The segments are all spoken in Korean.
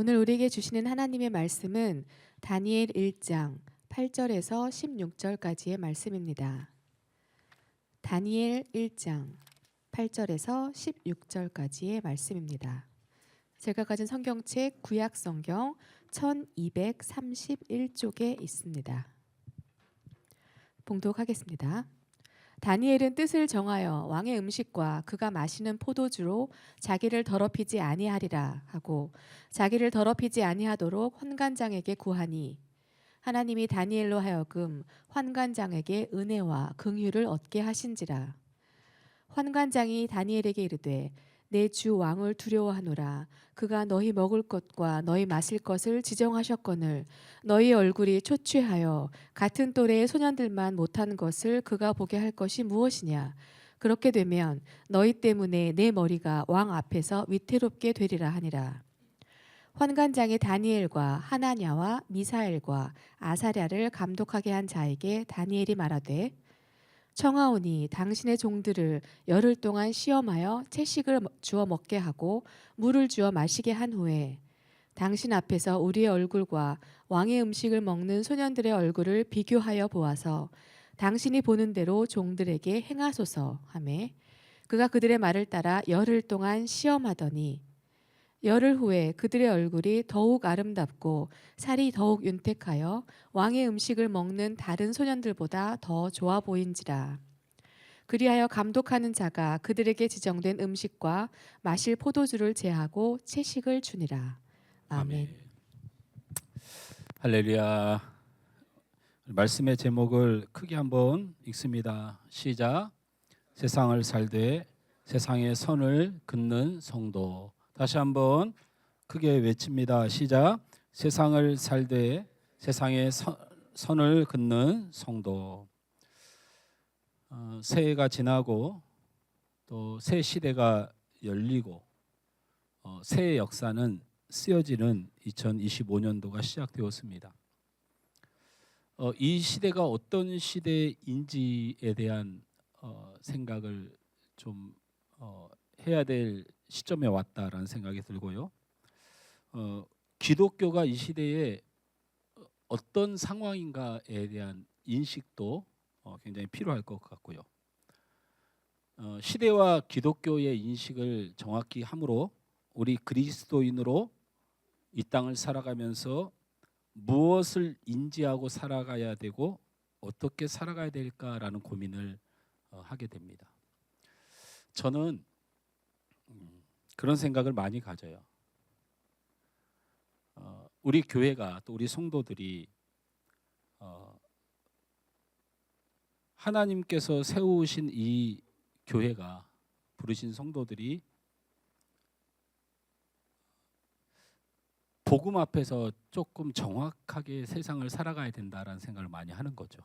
오늘 우리에게 주시는 하나님의 말씀은 다니엘 1장 8절에서 16절까지의 말씀입니다. 다니엘 1장 8절에서 16절까지의 말씀입니다. 제가 가진 성경책 구약 성경 1231쪽에 있습니다. 봉독하겠습니다. 다니엘은 뜻을 정하여 왕의 음식과 그가 마시는 포도주로 자기를 더럽히지 아니하리라 하고 자기를 더럽히지 아니하도록 환관장에게 구하니 하나님이 다니엘로 하여금 환관장에게 은혜와 긍휼을 얻게 하신지라. 환관장이 다니엘에게 이르되 내 주 왕을 두려워하노라. 그가 너희 먹을 것과 너희 마실 것을 지정하셨거늘 너희 얼굴이 초췌하여 같은 또래의 소년들만 못한 것을 그가 보게 할 것이 무엇이냐. 그렇게 되면 너희 때문에 내 머리가 왕 앞에서 위태롭게 되리라 하니라. 환관장이 다니엘과 하나냐와 미사엘과 아사랴를 감독하게 한 자에게 다니엘이 말하되 청하오니 당신의 종들을 열흘 동안 시험하여 채식을 주어 먹게 하고 물을 주어 마시게 한 후에 당신 앞에서 우리의 얼굴과 왕의 음식을 먹는 소년들의 얼굴을 비교하여 보아서 당신이 보는 대로 종들에게 행하소서 하매 그가 그들의 말을 따라 열흘 동안 시험하더니 열흘 후에 그들의 얼굴이 더욱 아름답고 살이 더욱 윤택하여 왕의 음식을 먹는 다른 소년들보다 더 좋아 보인지라. 그리하여 감독하는 자가 그들에게 지정된 음식과 마실 포도주를 제하고 채식을 주니라. 아멘. 아멘. 할렐루야. 말씀의 제목을 크게 한번 읽습니다. 시작. 세상을 살되 세상의 선을 긋는 성도. 다시 한번 크게 외칩니다. 시작. 세상을 살되 세상의 선을 긋는 성도. 새해가 지나고 또 새 시대가 열리고 새해 역사는 쓰여지는 2025년도가 시작되었습니다. 이 시대가 어떤 시대인지에 대한 생각을 좀 해야 될 시점에 왔다라는 생각이 들고요. 기독교가 이 시대에 어떤 상황인가에 대한 인식도 굉장히 필요할 것 같고요. 시대와 기독교의 인식을 정확히 함으로 우리 그리스도인으로 이 땅을 살아가면서 무엇을 인지하고 살아가야 되고 어떻게 살아가야 될까라는 고민을 하게 됩니다. 저는 그런 생각을 많이 가져요. 우리 교회가 또 우리 성도들이 하나님께서 세우신 이 교회가 부르신 성도들이 복음 앞에서 조금 정확하게 세상을 살아가야 된다라는 생각을 많이 하는 거죠.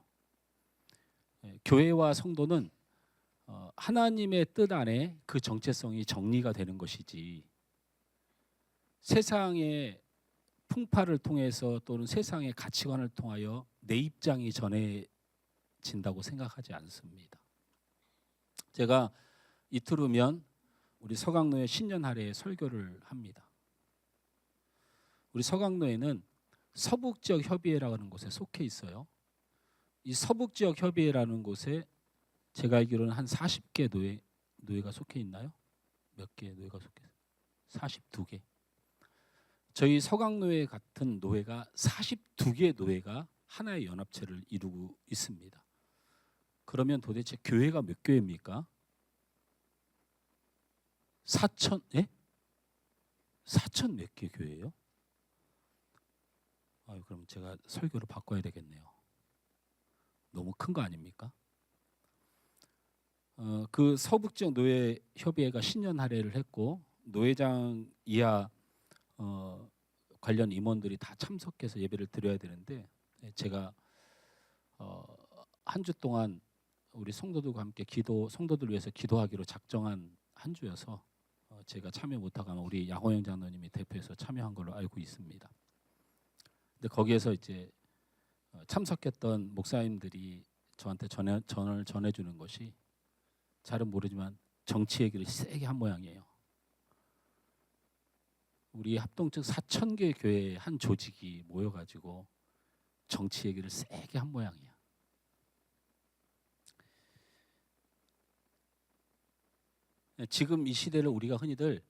교회와 성도는 하나님의 뜻 안에 그 정체성이 정리가 되는 것이지 세상의 풍파를 통해서 또는 세상의 가치관을 통하여 내 입장이 전해진다고 생각하지 않습니다. 제가 이틀 후면 우리 서강로에 신년 할례 설교를 합니다. 우리 서강로에는 서북지역협의회라고 하는 곳에 속해 있어요. 이 서북지역협의회라는 곳에 제가 알기로는 한 40개 노예가 속해 있나요? 몇 개 노예가 속해 있어요? 42개. 저희 서강노회 같은 노회가 42개 노회가 하나의 연합체를 이루고 있습니다. 그러면 도대체 교회가 몇 교회입니까? 4천, 예? 4천 몇 개 교회예요? 그럼 제가 설교를 바꿔야 되겠네요. 너무 큰 거 아닙니까? 그 서북지역 노예 협의회가 신년 할례를 했고 노회장 이하 관련 임원들이 다 참석해서 예배를 드려야 되는데 제가 한 주 동안 우리 성도들과 함께 성도들 위해서 기도하기로 작정한 한 주여서 제가 참여 못하거나 우리 양호영 장로님이 대표해서 참여한 걸로 알고 있습니다. 근데 거기에서 이제 참석했던 목사님들이 저한테 전을 전해주는 것이 잘은 모르지만 정치 얘기를 세게 한 모양이에요. 우리 합동측 4,000개 교회 한 조직이 모여가지고 정치 얘기를 세게 한 모양이야. 지금 이 시대를 우리가 흔히들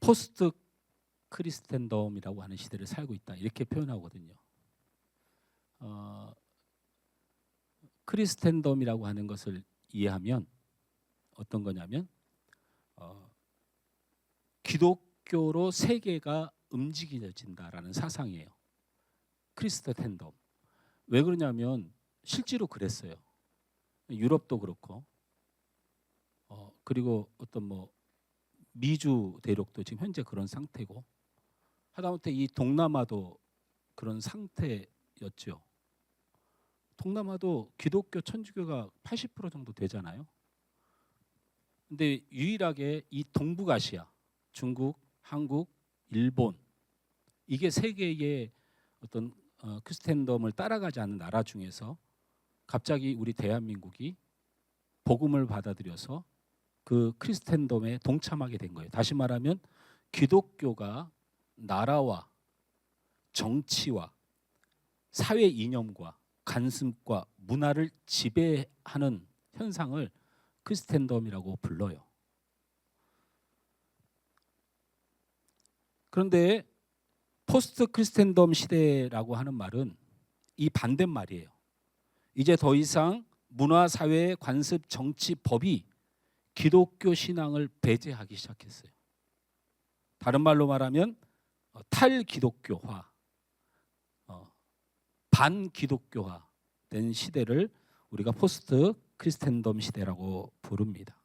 포스트 크리스텐덤이라고 하는 시대를 살고 있다 이렇게 표현하거든요. 크리스텐덤이라고 하는 것을 이해하면 어떤 거냐면 기독교로 세계가 움직여진다라는 사상이에요. 크리스텐덤. 왜 그러냐면 실제로 그랬어요. 유럽도 그렇고 그리고 어떤 뭐 미주 대륙도 지금 현재 그런 상태고 하다못해 이 동남아도 그런 상태였죠. 동남아도 기독교 천주교가 80% 정도 되잖아요. 근데 유일하게 이 동북아시아, 중국, 한국, 일본 이게 세계의 어떤 크리스텐덤을 따라가지 않는 나라 중에서 갑자기 우리 대한민국이 복음을 받아들여서 그 크리스텐덤에 동참하게 된 거예요. 다시 말하면 기독교가 나라와 정치와 사회 이념과 관습과 문화를 지배하는 현상을 크리스텐덤이라고 불러요. 그런데 포스트 크리스텐덤 시대라고 하는 말은 이 반대말이에요. 이제 더 이상 문화, 사회, 관습, 정치, 법이 기독교 신앙을 배제하기 시작했어요. 다른 말로 말하면 탈기독교화, 반기독교화 된 시대를 우리가 포스트 크리스텐덤 시대라고 부릅니다.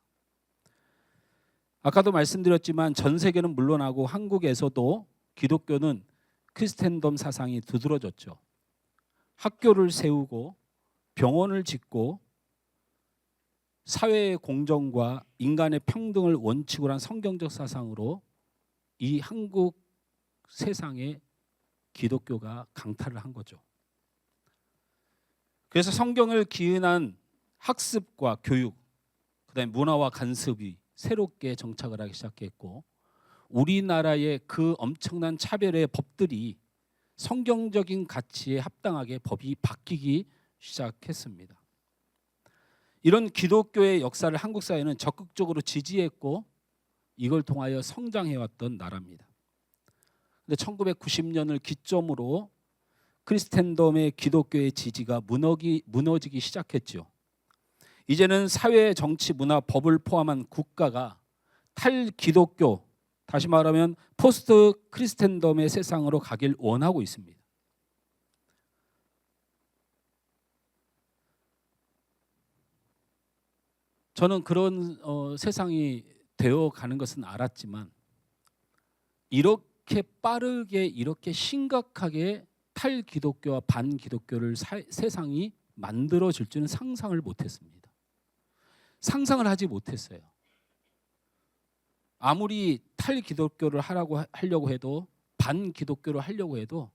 아까도 말씀드렸지만 전 세계는 물론하고 한국에서도 기독교는 크리스텐덤 사상이 두드러졌죠. 학교를 세우고 병원을 짓고 사회의 공정과 인간의 평등을 원칙으로 한 성경적 사상으로 이 한국 세상에 기독교가 강타를 한 거죠. 그래서 성경을 기은한 학습과 교육, 그다음에 문화와 간섭이 새롭게 정착을 하기 시작했고 우리나라의 그 엄청난 차별의 법들이 성경적인 가치에 합당하게 법이 바뀌기 시작했습니다. 이런 기독교의 역사를 한국 사회는 적극적으로 지지했고 이걸 통하여 성장해왔던 나라입니다. 근데 1990년을 기점으로 크리스텐덤의 기독교의 지지가 무너지기 시작했죠. 이제는 사회, 정치, 문화, 법을 포함한 국가가 탈기독교, 다시 말하면 포스트 크리스텐덤의 세상으로 가길 원하고 있습니다. 저는 그런 세상이 되어가는 것은 알았지만 이렇게 빠르게 이렇게 심각하게 탈기독교와 반기독교를 세상이 만들어질 줄은 상상을 못했습니다. 상상을 하지 못했어요. 아무리 탈기독교를 하려고 해도 반기독교를 하려고 해도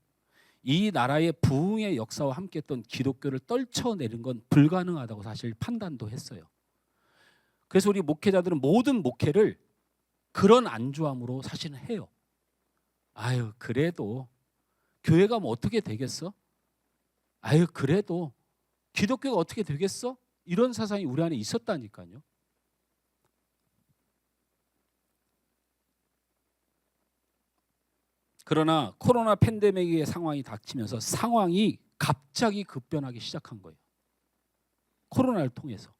이 나라의 부흥의 역사와 함께했던 기독교를 떨쳐내는 건 불가능하다고 사실 판단도 했어요. 그래서 우리 목회자들은 모든 목회를 그런 안주함으로 사실은 해요. 아유 그래도 교회가 뭐 어떻게 되겠어? 아유 그래도 기독교가 어떻게 되겠어? 이런 사상이 우리 안에 있었다니까요. 그러나 코로나 팬데믹의 상황이 닥치면서 상황이 갑자기 급변하기 시작한 거예요. 코로나를 통해서.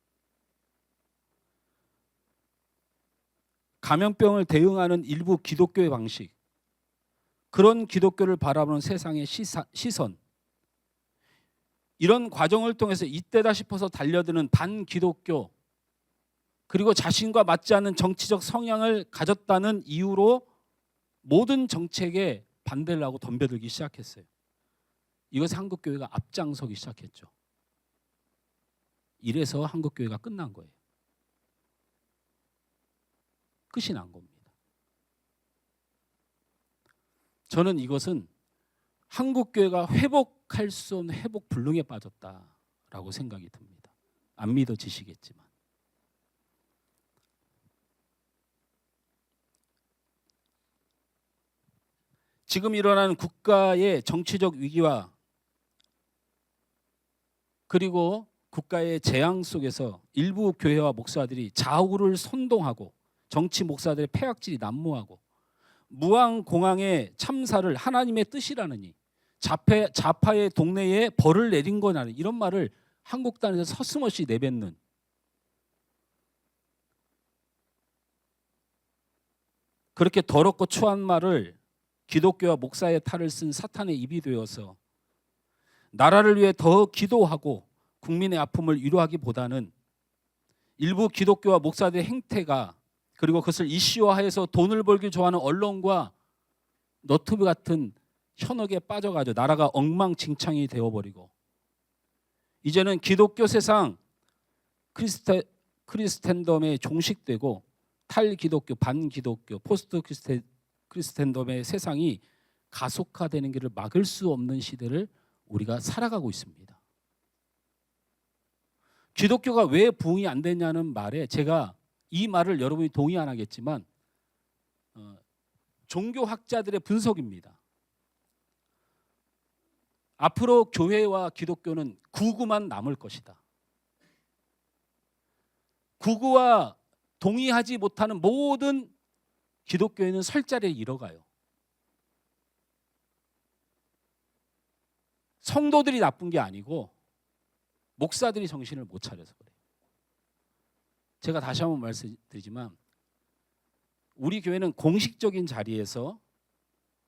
감염병을 대응하는 일부 기독교의 방식, 그런 기독교를 바라보는 세상의 시선, 이런 과정을 통해서 이때다 싶어서 달려드는 반기독교, 그리고 자신과 맞지 않는 정치적 성향을 가졌다는 이유로 모든 정책에 반대를 하고 덤벼들기 시작했어요. 이것을 한국교회가 앞장서기 시작했죠. 이래서 한국교회가 끝난 거예요. 끝이 난 겁니다. 저는 이것은 한국교회가 회복할 수 없는 회복 불능에 빠졌다라고 생각이 듭니다. 안 믿어지시겠지만. 지금 일어나는 국가의 정치적 위기와 그리고 국가의 재앙 속에서 일부 교회와 목사들이 좌우를 선동하고 정치 목사들의 폐악질이 난무하고 무항공항의 참사를 하나님의 뜻이라느니 좌파의 동네에 벌을 내린 거냐는 이런 말을 한국단에서 서슴없이 내뱉는, 그렇게 더럽고 추한 말을 기독교와 목사의 탈을 쓴 사탄의 입이 되어서 나라를 위해 더 기도하고 국민의 아픔을 위로하기보다는 일부 기독교와 목사들의 행태가, 그리고 그것을 이슈화해서 돈을 벌기 좋아하는 언론과 너튜브 같은 현혹에 빠져가지고 나라가 엉망진창이 되어버리고, 이제는 기독교 세상 크리스텐덤에 종식되고 탈기독교, 반기독교, 포스트 크리스텐덤의 세상이 가속화되는 길을 막을 수 없는 시대를 우리가 살아가고 있습니다. 기독교가 왜 부흥이 안 되냐는 말에 제가 이 말을 여러분이 동의 안 하겠지만 종교학자들의 분석입니다. 앞으로 교회와 기독교는 구구만 남을 것이다. 구구와 동의하지 못하는 모든 기독교인은 설 자리를 잃어가요. 성도들이 나쁜 게 아니고 목사들이 정신을 못 차려서 그래요. 제가 다시 한번 말씀드리지만 우리 교회는 공식적인 자리에서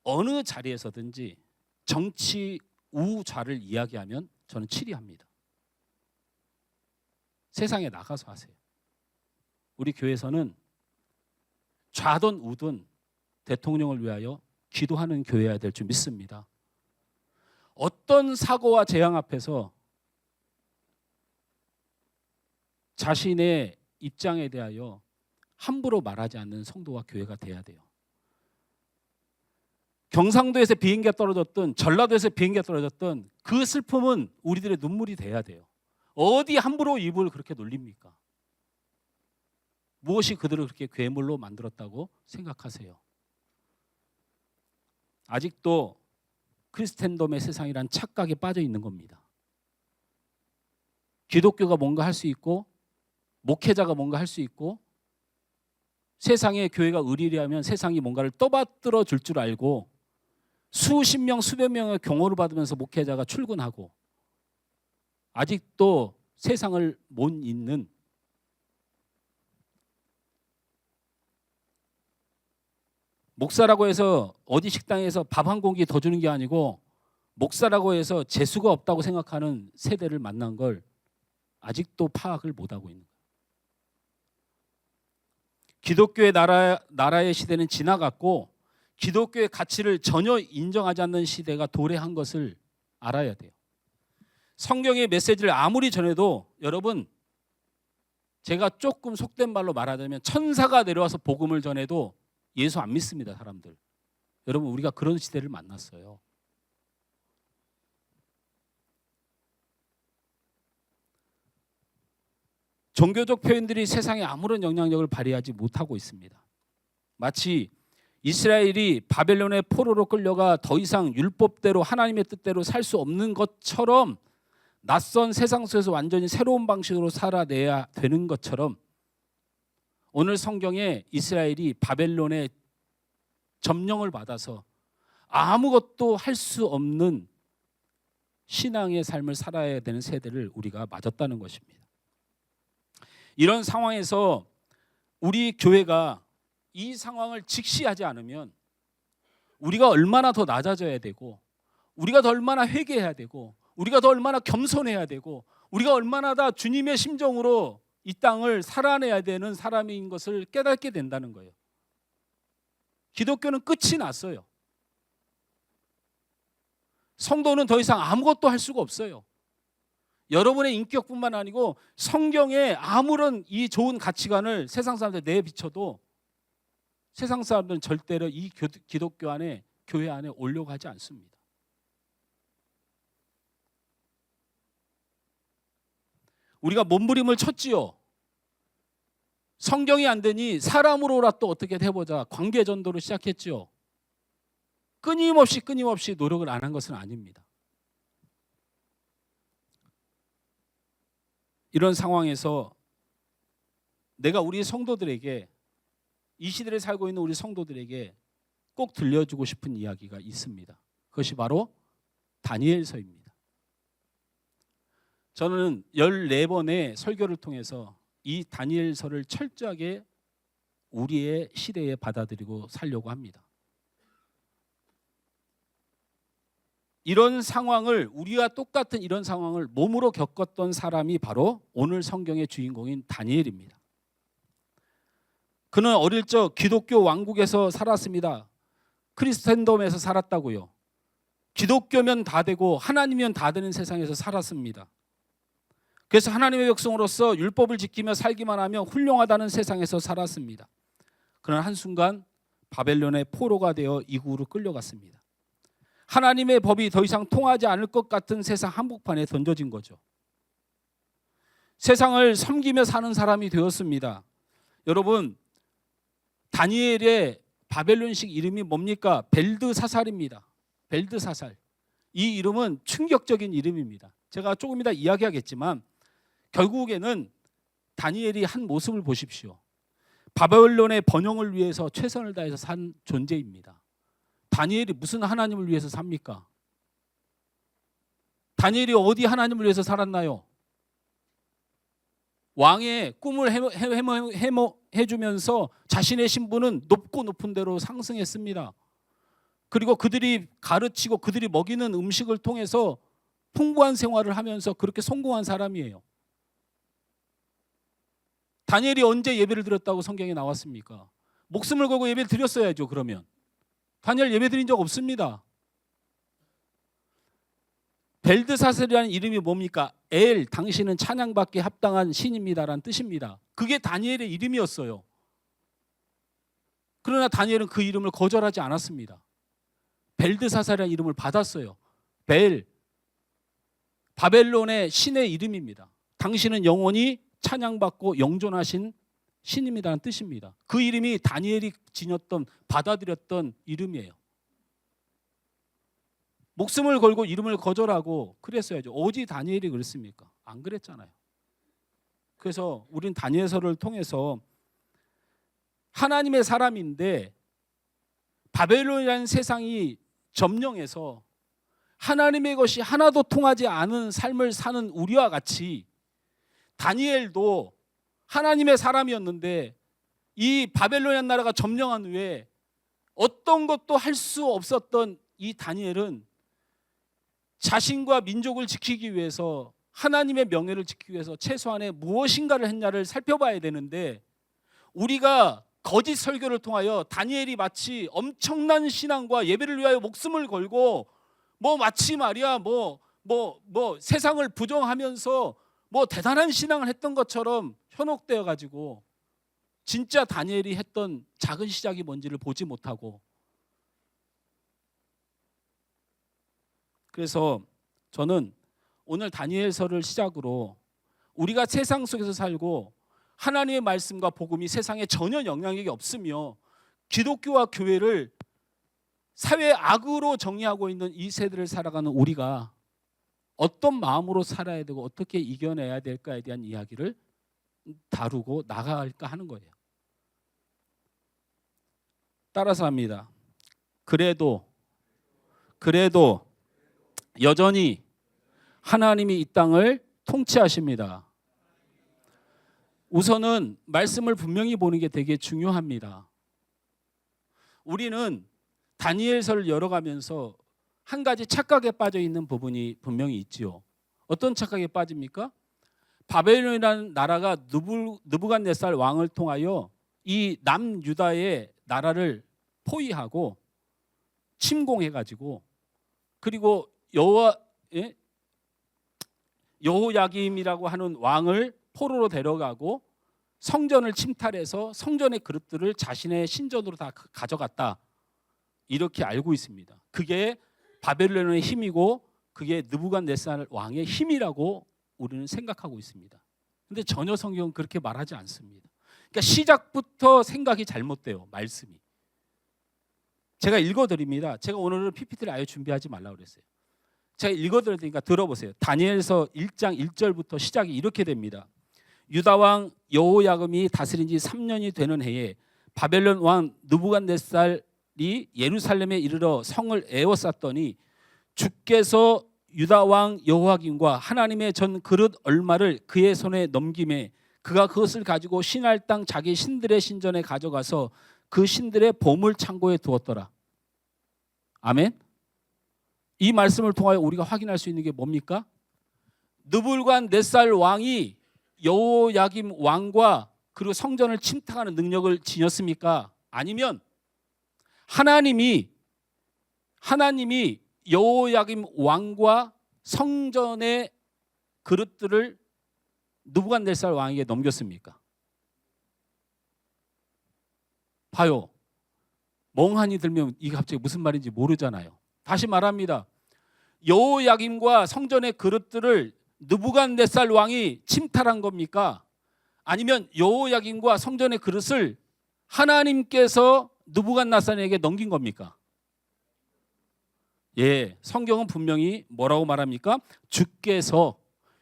어느 자리에서든지 정치 우좌를 이야기하면 저는 치리합니다. 세상에 나가서 하세요. 우리 교회에서는 좌든 우든 대통령을 위하여 기도하는 교회여야 될 줄 믿습니다. 어떤 사고와 재앙 앞에서 자신의 입장에 대하여 함부로 말하지 않는 성도와 교회가 돼야 돼요. 경상도에서 비행기가 떨어졌든 전라도에서 비행기가 떨어졌든 그 슬픔은 우리들의 눈물이 돼야 돼요. 어디 함부로 입을 그렇게 놀립니까? 무엇이 그들을 그렇게 괴물로 만들었다고 생각하세요? 아직도 크리스텐덤의 세상이란 착각에 빠져 있는 겁니다. 기독교가 뭔가 할 수 있고 목회자가 뭔가 할 수 있고 세상에 교회가 의리하면 세상이 뭔가를 떠받들어 줄 줄 알고 수십 명 수백 명의 경호를 받으면서 목회자가 출근하고 아직도 세상을 못 잇는 목사라고 해서 어디 식당에서 밥 한 공기 더 주는 게 아니고 목사라고 해서 재수가 없다고 생각하는 세대를 만난 걸 아직도 파악을 못하고 있는 거예요. 기독교의 나라의 시대는 지나갔고 기독교의 가치를 전혀 인정하지 않는 시대가 도래한 것을 알아야 돼요. 성경의 메시지를 아무리 전해도 여러분, 제가 조금 속된 말로 말하자면 천사가 내려와서 복음을 전해도 예수 안 믿습니다, 사람들. 여러분, 우리가 그런 시대를 만났어요. 종교적 표현들이 세상에 아무런 영향력을 발휘하지 못하고 있습니다. 마치 이스라엘이 바벨론의 포로로 끌려가 더 이상 율법대로 하나님의 뜻대로 살 수 없는 것처럼 낯선 세상 속에서 완전히 새로운 방식으로 살아내야 되는 것처럼 오늘 성경에 이스라엘이 바벨론의 점령을 받아서 아무것도 할 수 없는 신앙의 삶을 살아야 되는 세대를 우리가 맞았다는 것입니다. 이런 상황에서 우리 교회가 이 상황을 직시하지 않으면 우리가 얼마나 더 낮아져야 되고 우리가 더 얼마나 회개해야 되고 우리가 더 얼마나 겸손해야 되고 우리가 얼마나 다 주님의 심정으로 이 땅을 살아내야 되는 사람인 것을 깨닫게 된다는 거예요. 기독교는 끝이 났어요. 성도는 더 이상 아무것도 할 수가 없어요. 여러분의 인격뿐만 아니고 성경에 아무런 이 좋은 가치관을 세상 사람들 내비쳐도 세상 사람들은 절대로 이 기독교 안에, 교회 안에 오려고 하지 않습니다. 우리가 몸부림을 쳤지요. 성경이 안 되니 사람으로라 또 어떻게 해보자. 관계 전도를 시작했지요. 끊임없이 노력을 안 한 것은 아닙니다. 이런 상황에서 내가 우리 성도들에게, 이 시대를 살고 있는 우리 성도들에게 꼭 들려주고 싶은 이야기가 있습니다. 그것이 바로 다니엘서입니다. 저는 14번의 설교를 통해서 이 다니엘서를 철저하게 우리의 시대에 받아들이고 살려고 합니다. 이런 상황을, 우리와 똑같은 이런 상황을 몸으로 겪었던 사람이 바로 오늘 성경의 주인공인 다니엘입니다. 그는 어릴 적 기독교 왕국에서 살았습니다. 크리스텐덤에서 살았다고요. 기독교면 다 되고 하나님이면 다 되는 세상에서 살았습니다. 그래서 하나님의 백성으로서 율법을 지키며 살기만 하면 훌륭하다는 세상에서 살았습니다. 그러나 한순간 바벨론의 포로가 되어 이국으로 끌려갔습니다. 하나님의 법이 더 이상 통하지 않을 것 같은 세상 한복판에 던져진 거죠. 세상을 섬기며 사는 사람이 되었습니다. 여러분, 다니엘의 바벨론식 이름이 뭡니까? 벨드사살입니다. 벨드사살. 이 이름은 충격적인 이름입니다. 제가 조금 이따 이야기하겠지만 결국에는 다니엘이 한 모습을 보십시오. 바벨론의 번영을 위해서 최선을 다해서 산 존재입니다. 다니엘이 무슨 하나님을 위해서 삽니까? 다니엘이 어디 하나님을 위해서 살았나요? 왕의 꿈을 해주면서 자신의 신분은 높고 높은 데로 상승했습니다. 그리고 그들이 가르치고 그들이 먹이는 음식을 통해서 풍부한 생활을 하면서 그렇게 성공한 사람이에요. 다니엘이 언제 예배를 드렸다고 성경에 나왔습니까? 목숨을 걸고 예배를 드렸어야죠. 그러면 다니엘 예배 드린 적 없습니다. 벨드사살이라는 이름이 뭡니까? 엘, 당신은 찬양받기에 합당한 신입니다라는 뜻입니다. 그게 다니엘의 이름이었어요. 그러나 다니엘은 그 이름을 거절하지 않았습니다. 벨드사살이라는 이름을 받았어요. 벨, 바벨론의 신의 이름입니다. 당신은 영원히 찬양받고 영존하신 신입니다라는 뜻입니다. 그 이름이 다니엘이 지녔던, 받아들였던 이름이에요. 목숨을 걸고 이름을 거절하고 그랬어야죠. 어디 다니엘이 그랬습니까? 안 그랬잖아요. 그래서 우린 다니엘서를 통해서 하나님의 사람인데 바벨론이라는 세상이 점령해서 하나님의 것이 하나도 통하지 않은 삶을 사는 우리와 같이 다니엘도 하나님의 사람이었는데 이 바벨론이라는 나라가 점령한 후에 어떤 것도 할 수 없었던 이 다니엘은 자신과 민족을 지키기 위해서, 하나님의 명예를 지키기 위해서 최소한의 무엇인가를 했냐를 살펴봐야 되는데, 우리가 거짓 설교를 통하여 다니엘이 마치 엄청난 신앙과 예배를 위하여 목숨을 걸고 마치 말이야 세상을 부정하면서 대단한 신앙을 했던 것처럼 현혹되어 가지고 진짜 다니엘이 했던 작은 시작이 뭔지를 보지 못하고, 그래서 저는 오늘 다니엘서를 시작으로 우리가 세상 속에서 살고 하나님의 말씀과 복음이 세상에 전혀 영향력이 없으며 기독교와 교회를 사회의 악으로 정의하고 있는 이 세대를 살아가는 우리가 어떤 마음으로 살아야 되고 어떻게 이겨내야 될까에 대한 이야기를 다루고 나갈까 하는 거예요. 따라서 합니다. 그래도 여전히 하나님이 이 땅을 통치하십니다. 우선은 말씀을 분명히 보는 게 되게 중요합니다. 우리는 다니엘서를 열어가면서 한 가지 착각에 빠져 있는 부분이 분명히 있지요. 어떤 착각에 빠집니까? 바벨론이라는 나라가 느부갓네살 왕을 통하여 이 남유다의 나라를 포위하고 침공해가지고, 그리고 여호야김이라고 하는 왕을 포로로 데려가고 성전을 침탈해서 성전의 그릇들을 자신의 신전으로 다 가져갔다, 이렇게 알고 있습니다. 그게 바벨론의 힘이고 그게 느부갓네살 왕의 힘이라고 우리는 생각하고 있습니다. 그런데 전혀 성경은 그렇게 말하지 않습니다. 그러니까 시작부터 생각이 잘못돼요. 말씀이 제가 읽어드립니다. 제가 오늘은 PPT를 아예 준비하지 말라고 그랬어요. 제가 읽어드릴 테니까 들어보세요. 다니엘서 1장 1절부터 시작이 이렇게 됩니다. 유다 왕 여호야김이 다스린 지 3년이 되는 해에 바벨론 왕 느부갓네살이 예루살렘에 이르러 성을 에워쌌더니 주께서 유다 왕 여호야김과 하나님의 전 그릇 얼마를 그의 손에 넘김에 그가 그것을 가지고 신할 땅 자기 신들의 신전에 가져가서 그 신들의 보물 창고에 두었더라. 아멘. 이 말씀을 통하여 우리가 확인할 수 있는 게 뭡니까? 느부갓네살 왕이 여호야김 왕과 그리고 성전을 침탈하는 능력을 지녔습니까? 아니면 하나님이 여호야김 왕과 성전의 그릇들을 느부갓네살 왕에게 넘겼습니까? 봐요. 멍하니 들면 이게 갑자기 무슨 말인지 모르잖아요. 다시 말합니다. 여호야김과 성전의 그릇들을 느부갓네살 왕이 침탈한 겁니까? 아니면 여호야김과 성전의 그릇을 하나님께서 느부갓네살에게 넘긴 겁니까? 예, 성경은 분명히 뭐라고 말합니까? 주께서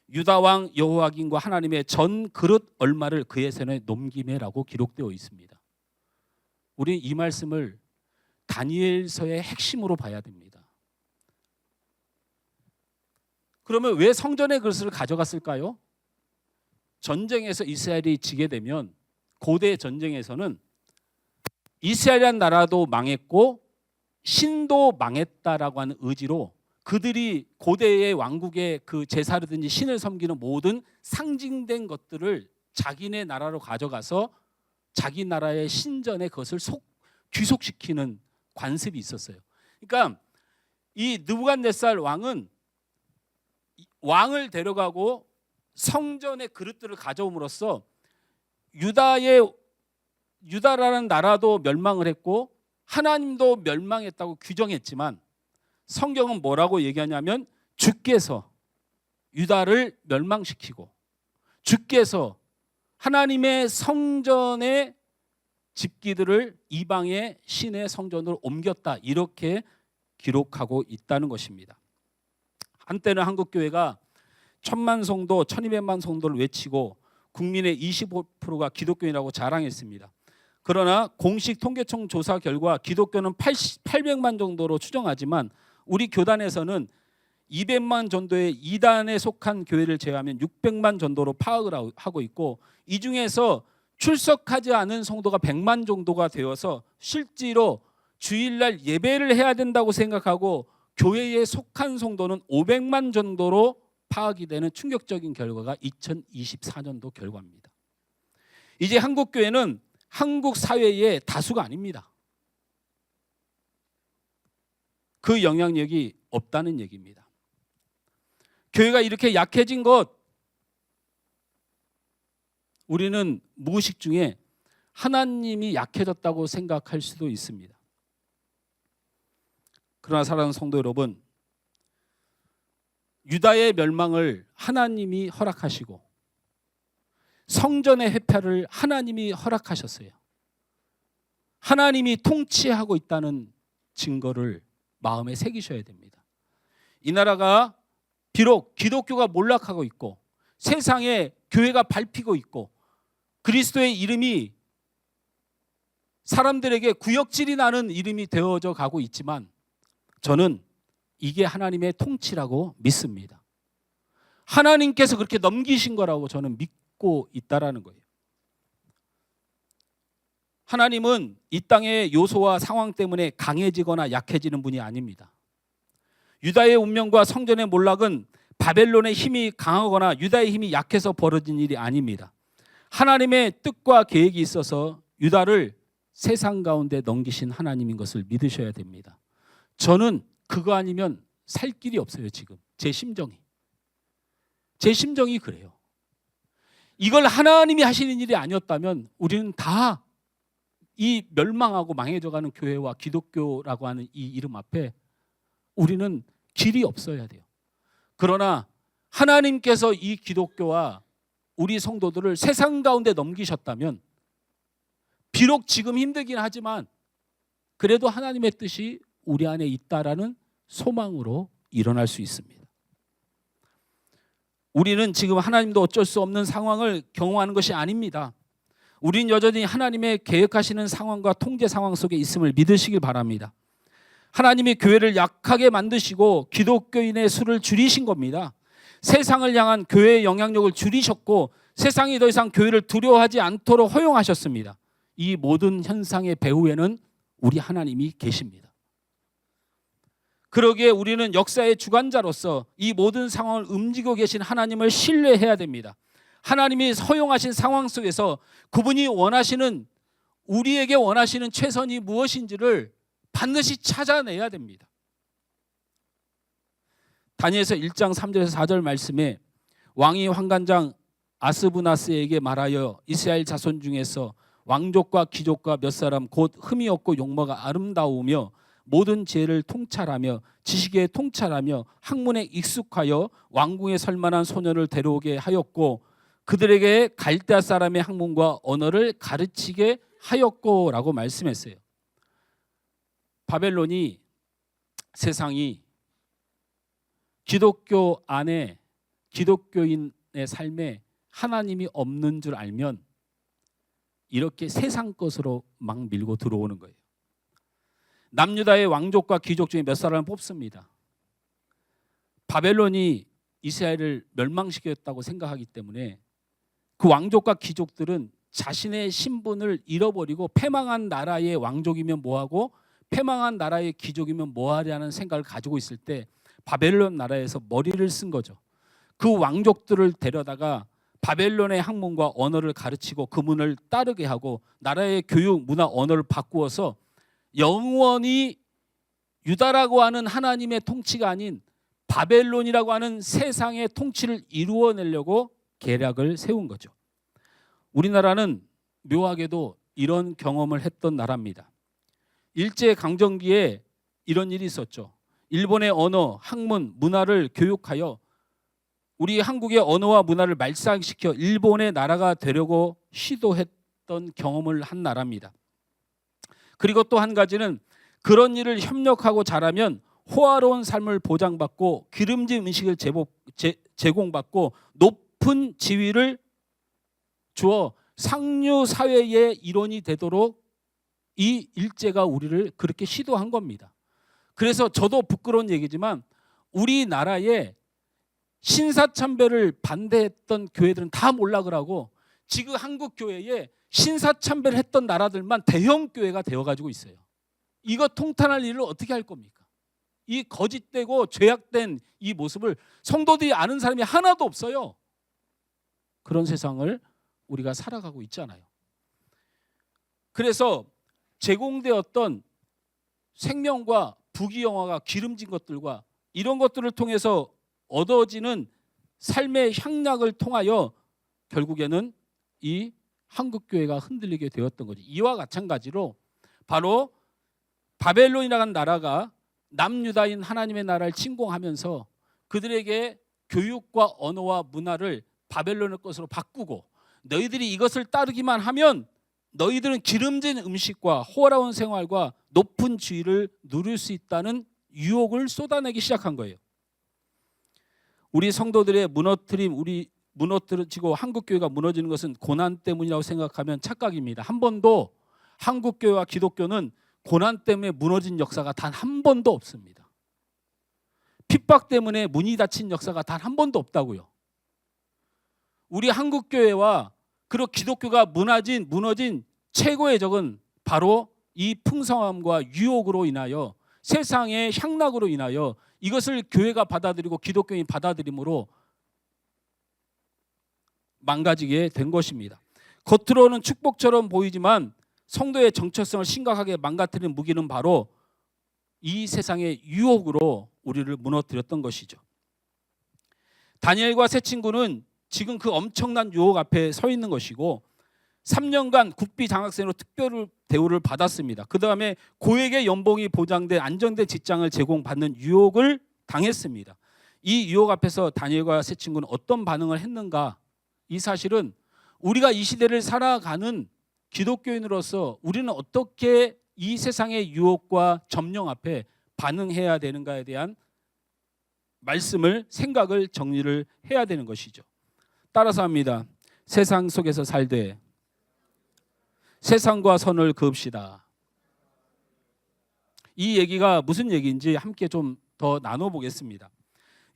유다 왕 여호야김과 하나님의 전 그릇 얼마를 그의 손에 넘기매라고 기록되어 있습니다. 우리 이 말씀을 다니엘서의 핵심으로 봐야 됩니다. 그러면 왜 성전의 그릇을 가져갔을까요? 전쟁에서 이스라엘이 지게 되면 고대 전쟁에서는 이스라엘이라는 나라도 망했고 신도 망했다라고 하는 의지로 그들이 고대의 왕국의 그 제사라든지 신을 섬기는 모든 상징된 것들을 자기네 나라로 가져가서 자기 나라의 신전에 그것을 귀속시키는 관습이 있었어요. 그러니까 이 느부갓네살 왕은 왕을 데려가고 성전의 그릇들을 가져옴으로써 유다라는 나라도 멸망을 했고 하나님도 멸망했다고 규정했지만 성경은 뭐라고 얘기하냐면 주께서 유다를 멸망시키고 주께서 하나님의 성전의 집기들을 이방의 신의 성전으로 옮겼다, 이렇게 기록하고 있다는 것입니다. 한때는 한국교회가 1000만 성도, 1200만 성도를 외치고 국민의 25%가 기독교인이라고 자랑했습니다. 그러나 공식 통계청 조사 결과 기독교는 800만 정도로 추정하지만 우리 교단에서는 200만 정도의 이단에 속한 교회를 제외하면 600만 정도로 파악을 하고 있고, 이 중에서 출석하지 않은 성도가 100만 정도가 되어서 실제로 주일날 예배를 해야 된다고 생각하고 교회에 속한 성도는 500만 정도로 파악이 되는 충격적인 결과가 2024년도 결과입니다. 이제 한국 교회는 한국 사회의 다수가 아닙니다. 그 영향력이 없다는 얘기입니다. 교회가 이렇게 약해진 것, 우리는 무의식 중에 하나님이 약해졌다고 생각할 수도 있습니다. 그러나 사랑하는 성도 여러분, 유다의 멸망을 하나님이 허락하시고 성전의 회파를 하나님이 허락하셨어요. 하나님이 통치하고 있다는 증거를 마음에 새기셔야 됩니다. 이 나라가 비록 기독교가 몰락하고 있고 세상에 교회가 밟히고 있고 그리스도의 이름이 사람들에게 구역질이 나는 이름이 되어져 가고 있지만 저는 이게 하나님의 통치라고 믿습니다. 하나님께서 그렇게 넘기신 거라고 저는 믿고 있다라는 거예요. 하나님은 이 땅의 요소와 상황 때문에 강해지거나 약해지는 분이 아닙니다. 유다의 운명과 성전의 몰락은 바벨론의 힘이 강하거나 유다의 힘이 약해서 벌어진 일이 아닙니다. 하나님의 뜻과 계획이 있어서 유다를 세상 가운데 넘기신 하나님인 것을 믿으셔야 됩니다. 저는 그거 아니면 살 길이 없어요. 지금 제 심정이 그래요. 이걸 하나님이 하시는 일이 아니었다면 우리는 다 이 멸망하고 망해져가는 교회와 기독교라고 하는 이 이름 앞에 우리는 길이 없어야 돼요. 그러나 하나님께서 이 기독교와 우리 성도들을 세상 가운데 넘기셨다면 비록 지금 힘들긴 하지만 그래도 하나님의 뜻이 우리 안에 있다라는 소망으로 일어날 수 있습니다. 우리는 지금 하나님도 어쩔 수 없는 상황을 경험하는 것이 아닙니다. 우린 여전히 하나님의 계획하시는 상황과 통제 상황 속에 있음을 믿으시길 바랍니다. 하나님이 교회를 약하게 만드시고 기독교인의 수를 줄이신 겁니다. 세상을 향한 교회의 영향력을 줄이셨고 세상이 더 이상 교회를 두려워하지 않도록 허용하셨습니다. 이 모든 현상의 배후에는 우리 하나님이 계십니다. 그러기에 우리는 역사의 주관자로서 이 모든 상황을 움직이고 계신 하나님을 신뢰해야 됩니다. 하나님이 허용하신 상황 속에서 그분이 원하시는, 우리에게 원하시는 최선이 무엇인지를 반드시 찾아내야 됩니다. 다니엘서 1장 3절에서 4절 말씀에 왕이 환관장 아스부나스에게 말하여 이스라엘 자손 중에서 왕족과 귀족과 몇 사람 곧 흠이 없고 용모가 아름다우며 모든 지혜를 통찰하며 지식에 통찰하며 학문에 익숙하여 왕궁에 설 만한 소년을 데려오게 하였고 그들에게 갈대아 사람의 학문과 언어를 가르치게 하였고라고 말씀했어요. 바벨론이, 세상이 기독교 안에, 기독교인의 삶에 하나님이 없는 줄 알면 이렇게 세상 것으로 막 밀고 들어오는 거예요. 남유다의 왕족과 귀족 중에 몇 사람을 뽑습니다. 바벨론이 이스라엘을 멸망시켰다고 생각하기 때문에 그 왕족과 귀족들은 자신의 신분을 잃어버리고 패망한 나라의 왕족이면 뭐하고 패망한 나라의 귀족이면 뭐하냐는 생각을 가지고 있을 때 바벨론 나라에서 머리를 쓴 거죠. 그 왕족들을 데려다가 바벨론의 학문과 언어를 가르치고 그 문을 따르게 하고 나라의 교육, 문화, 언어를 바꾸어서 영원히 유다라고 하는 하나님의 통치가 아닌 바벨론이라고 하는 세상의 통치를 이루어내려고 계략을 세운 거죠. 우리나라는 묘하게도 이런 경험을 했던 나라입니다. 일제강점기에 이런 일이 있었죠. 일본의 언어, 학문, 문화를 교육하여 우리 한국의 언어와 문화를 말살시켜 일본의 나라가 되려고 시도했던 경험을 한 나라입니다. 그리고 또 한 가지는 그런 일을 협력하고 잘하면 호화로운 삶을 보장받고 기름진 음식을 제공받고 높은 지위를 주어 상류 사회의 일원이 되도록 이 일제가 우리를 그렇게 시도한 겁니다. 그래서 저도 부끄러운 얘기지만 우리나라에 신사참배를 반대했던 교회들은 다 몰락을 지금 한국 교회에 신사참배를 했던 나라들만 대형 교회가 되어가지고 있어요. 이거 통탄할 일을 어떻게 할 겁니까? 이 거짓되고 죄악된 이 모습을 성도들이 아는 사람이 하나도 없어요. 그런 세상을 우리가 살아가고 있잖아요. 그래서 제공되었던 생명과 부귀영화가 기름진 것들과 이런 것들을 통해서 얻어지는 삶의 향락을 통하여 결국에는 이 한국교회가 흔들리게 되었던 거죠. 이와 마찬가지로 바로 바벨론이라는 나라가 남유다인 하나님의 나라를 침공하면서 그들에게 교육과 언어와 문화를 바벨론의 것으로 바꾸고 너희들이 이것을 따르기만 하면 너희들은 기름진 음식과 호화로운 생활과 높은 지위를 누릴 수 있다는 유혹을 쏟아내기 시작한 거예요. 우리 성도들의 무너뜨리고 한국교회가 무너지는 것은 고난 때문이라고 생각하면 착각입니다. 한 번도 한국교회와 기독교는 고난 때문에 무너진 역사가 단 한 번도 없습니다. 핍박 때문에 문이 닫힌 역사가 단 한 번도 없다고요. 우리 한국교회와 그리고 기독교가 무너진 최고의 적은 바로 이 풍성함과 유혹으로 인하여 세상의 향락으로 인하여 이것을 교회가 받아들이고 기독교인이 받아들임으로 망가지게 된 것입니다. 겉으로는 축복처럼 보이지만 성도의 정체성을 심각하게 망가뜨리는 무기는 바로 이 세상의 유혹으로 우리를 무너뜨렸던 것이죠. 다니엘과 세 친구는 지금 그 엄청난 유혹 앞에 서 있는 것이고 3년간 국비 장학생으로 특별 대우를 받았습니다. 그 다음에 고액의 연봉이 보장된 안정된 직장을 제공받는 유혹을 당했습니다. 이 유혹 앞에서 다니엘과 세 친구는 어떤 반응을 했는가? 이 사실은 우리가 이 시대를 살아가는 기독교인으로서 우리는 어떻게 이 세상의 유혹과 점령 앞에 반응해야 되는가에 대한 말씀을 생각을 정리를 해야 되는 것이죠. 따라서 합니다. 세상 속에서 살되 세상과 선을 그읍시다. 이 얘기가 무슨 얘기인지 함께 좀 더 나눠보겠습니다.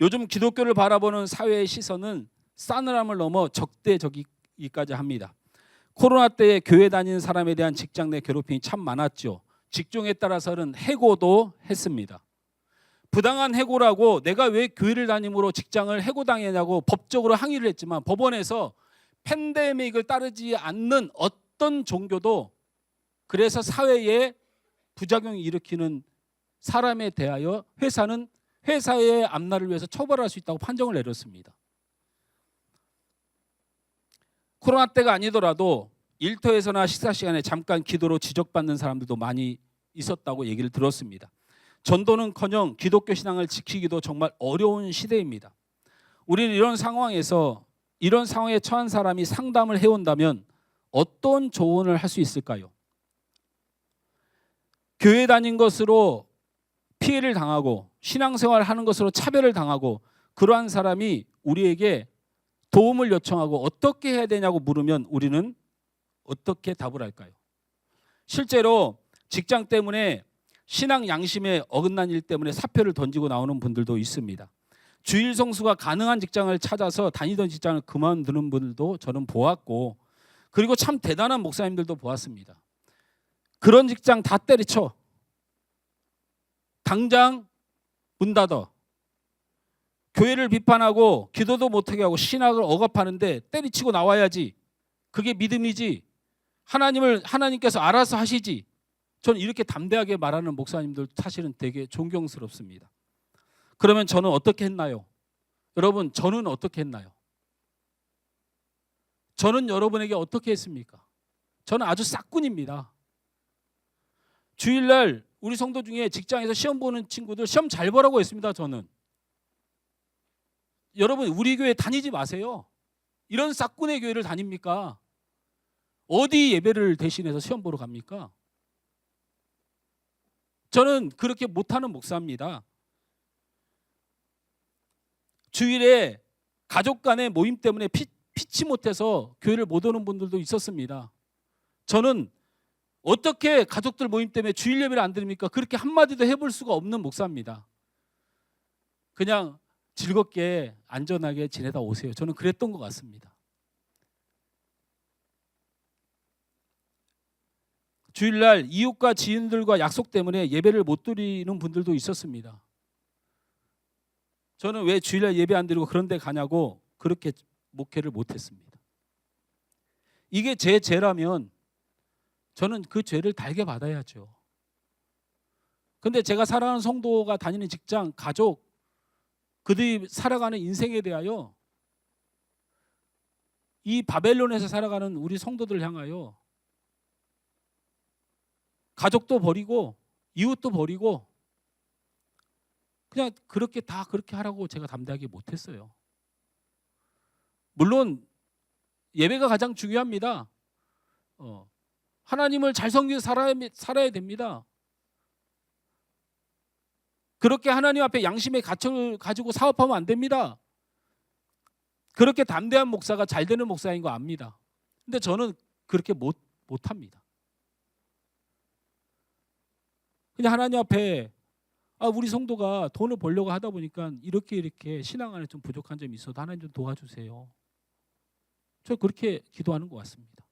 요즘 기독교를 바라보는 사회의 시선은 싸늘함을 넘어 적대적이기까지 합니다. 코로나 때에 교회 다니는 사람에 대한 직장 내 괴롭힘이 참 많았죠. 직종에 따라서는 해고도 했습니다. 부당한 해고라고 내가 왜 교회를 다님으로 직장을 해고당했냐고 법적으로 항의를 했지만 법원에서 팬데믹을 따르지 않는 어떤 종교도 그래서 사회에 부작용을 일으키는 사람에 대하여 회사는 회사의 앞날을 위해서 처벌할 수 있다고 판정을 내렸습니다. 코로나 때가 아니더라도 일터에서나 식사 시간에 잠깐 기도로 지적받는 사람들도 많이 있었다고 얘기를 들었습니다. 전도는커녕 기독교 신앙을 지키기도 정말 어려운 시대입니다. 우리는 이런 상황에 처한 사람이 상담을 해온다면 어떤 조언을 할 수 있을까요? 교회 다닌 것으로 피해를 당하고 신앙생활을 하는 것으로 차별을 당하고 그러한 사람이 우리에게 도움을 요청하고 어떻게 해야 되냐고 물으면 우리는 어떻게 답을 할까요? 실제로 직장 때문에 신앙 양심에 어긋난 일 때문에 사표를 던지고 나오는 분들도 있습니다. 주일 성수가 가능한 직장을 찾아서 다니던 직장을 그만두는 분들도 저는 보았고, 그리고 참 대단한 목사님들도 보았습니다. 그런 직장 다 때려쳐. 당장 문 닫아. 교회를 비판하고 기도도 못하게 하고 신학을 억압하는데 때리치고 나와야지. 그게 믿음이지. 하나님께서 알아서 하시지. 저는 이렇게 담대하게 말하는 목사님들 사실은 되게 존경스럽습니다. 그러면 저는 어떻게 했나요? 여러분, 저는 어떻게 했나요? 저는 여러분에게 어떻게 했습니까? 저는 아주 싹군입니다. 주일날 우리 성도 중에 직장에서 시험 보는 친구들 시험 잘 보라고 했습니다. 저는. 여러분, 우리 교회 다니지 마세요. 이런 싹군의 교회를 다닙니까? 어디 예배를 대신해서 시험 보러 갑니까? 저는 그렇게 못하는 목사입니다. 주일에 가족 간의 모임 때문에 피치 못해서 교회를 못 오는 분들도 있었습니다. 저는 어떻게 가족들 모임 때문에 주일 예배를 안 드립니까? 그렇게 한마디도 해볼 수가 없는 목사입니다. 그냥 즐겁게 안전하게 지내다 오세요. 저는 그랬던 것 같습니다. 주일날 이웃과 지인들과 약속 때문에 예배를 못 드리는 분들도 있었습니다. 저는 왜 주일날 예배 안 드리고 그런 데 가냐고 그렇게 목회를 못했습니다. 이게 제 죄라면 저는 그 죄를 달게 받아야죠. 그런데 제가 사랑하는 성도가 다니는 직장, 가족, 그들이 살아가는 인생에 대하여 이 바벨론에서 살아가는 우리 성도들을 향하여 가족도 버리고 이웃도 버리고 그냥 그렇게 하라고 제가 담대하게 못했어요. 물론 예배가 가장 중요합니다. 하나님을 잘 섬기며 살아야 됩니다. 그렇게 하나님 앞에 양심의 가책을 가지고 사업하면 안 됩니다. 그렇게 담대한 목사가 잘 되는 목사인 거 압니다. 근데 저는 그렇게 못합니다. 그냥 하나님 앞에 우리 성도가 돈을 벌려고 하다 보니까 이렇게 신앙 안에 좀 부족한 점이 있어도 하나님 좀 도와주세요. 저 그렇게 기도하는 것 같습니다.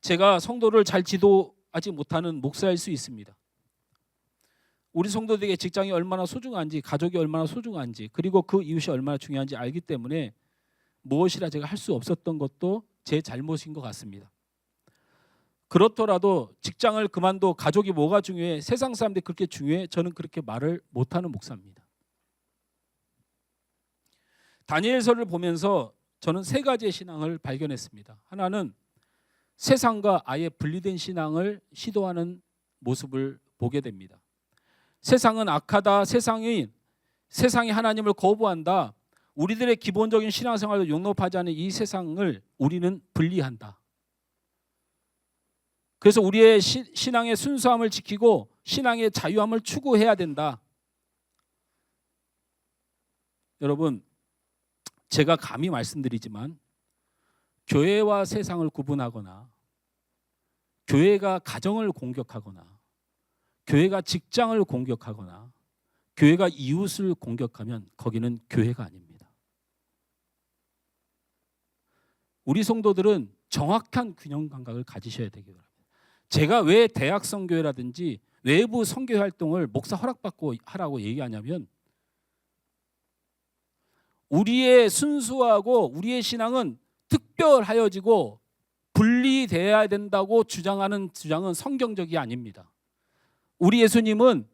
제가 성도를 잘 지도하지 못하는 목사일 수 있습니다. 우리 성도들에게 직장이 얼마나 소중한지, 가족이 얼마나 소중한지, 그리고 그 이웃이 얼마나 중요한지 알기 때문에 무엇이라 제가 할 수 없었던 것도 제 잘못인 것 같습니다. 그렇더라도 직장을 그만둬 가족이 뭐가 중요해? 세상 사람들이 그렇게 중요해? 저는 그렇게 말을 못하는 목사입니다. 다니엘서를 보면서 저는 세 가지의 신앙을 발견했습니다. 하나는 세상과 아예 분리된 신앙을 시도하는 모습을 보게 됩니다. 세상은 악하다. 세상이 하나님을 거부한다. 우리들의 기본적인 신앙생활도 용납하지 않는 이 세상을 우리는 분리한다. 그래서 우리의 신앙의 순수함을 지키고 신앙의 자유함을 추구해야 된다. 여러분, 제가 감히 말씀드리지만 교회와 세상을 구분하거나 교회가 가정을 공격하거나 교회가 직장을 공격하거나 교회가 이웃을 공격하면 거기는 교회가 아닙니다. 우리 성도들은 정확한 균형 감각을 가지셔야 되기 바랍니다. 제가 왜 대학 선교회라든지 외부 선교 활동을 목사 허락받고 하라고 얘기하냐면 우리의 순수하고 우리의 신앙은 특별하여지고 분리되어야 된다고 주장하는 주장은 성경적이 아닙니다. 우리 예수님은